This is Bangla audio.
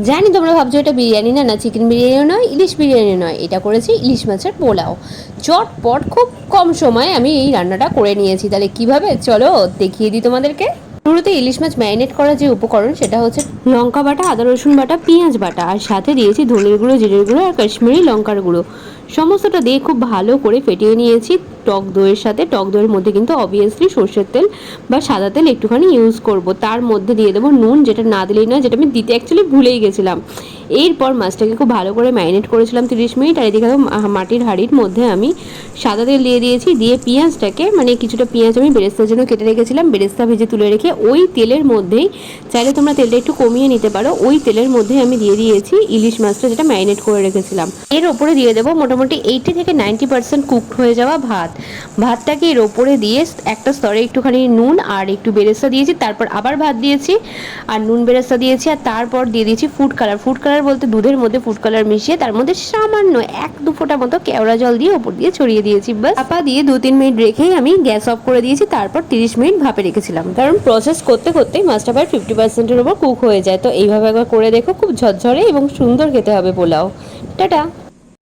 জানি তোমরা ভাবছো এটা বিরিয়ানি না, না চিকেন বিরিয়ানি নয়, ইলিশ বিরিয়ানি নয়, এটা করেছি ইলিশ মাছের পোলাও। চটপট খুব কম সময়ে আমি এই রান্নাটা করে নিয়েছি। তাহলে কিভাবে চলো দেখিয়ে দিই তোমাদেরকে। শুরুতে ইলিশ মাছ ম্যারিনেট করার যে উপকরণ সেটা হচ্ছে লঙ্কা বাটা, আদা রসুন বাটা, পেঁয়াজ বাটা, আর সাথে দিয়েছি ধনের গুঁড়ো, জিরের গুঁড়ো আর কাশ্মীরি লঙ্কার গুঁড়ো। সমস্তটা দিয়ে খুব ভালো করে ফেটিয়ে নিয়েছি টক দইয়ের সাথে। টক দইয়ের মধ্যে কিন্তু অবভিয়াসলি সর্ষের তেল বা সাদা তেল একটুখানি ইউজ করব। তার মধ্যে দিয়ে দেবো নুন, যেটা না দিলেই না, যেটা আমি দিতে অ্যাকচুয়ালি ভুলেই গেছিলাম। এরপর মাছটাকে খুব ভালো করে ম্যারিনেট করেছিলাম 30 মিনিট। আর এদিকে মাটির হাঁড়ির মধ্যে আমি সাদা তেল দিয়ে দিয়েছি। দিয়ে পেঁয়াজটাকে, মানে কিছুটা পেঁয়াজ আমি বেরেস্তার জন্য কেটে রেখেছিলাম, বেরেস্তা ভেজে তুলে রেখে ওই তেলের মধ্যেই, চাইলে তোমরা তেলটা একটু কমিয়ে নিতে পারো, ওই তেলের মধ্যে আমি দিয়ে দিয়েছি ইলিশ মাছটা যেটা ম্যারিনেট করে রেখেছিলাম। এর ওপরে দিয়ে দেবো মোটামুটি 80 থেকে 90% কুকড হয়ে যাওয়া ভাত। ভাতটাকে এর ওপরে দিয়ে একটা স্তরে একটুখানি নুন আর একটু বেরেস্তা দিয়েছি, তারপর আবার ভাত দিয়েছি আর নুন বেরেস্তা দিয়েছি, আর তারপর দিয়ে দিয়েছি ফুড কালার। ফুড কালার বলতে দুধের মধ্যে ফুড কালার মিশিয়ে তার মধ্যে সামান্য 1-2 ফোঁটা মতো কেওড়া জল দিয়ে ওপর দিয়ে ছড়িয়ে দিয়েছি। বাস চাপা দিয়ে 2-3 মিনিট রেখেই আমি গ্যাস অফ করে দিয়েছি। তারপর 30 মিনিট ভাপে রেখেছিলাম, কারণ প্রসেস করতে করতেই মাছটা প্রায় 50%-এর উপর কুক হয়ে যায়। তো এইভাবে একবার করে দেখো, খুব ঝরঝরে এবং সুন্দর খেতে হবে পোলাও। টাটা।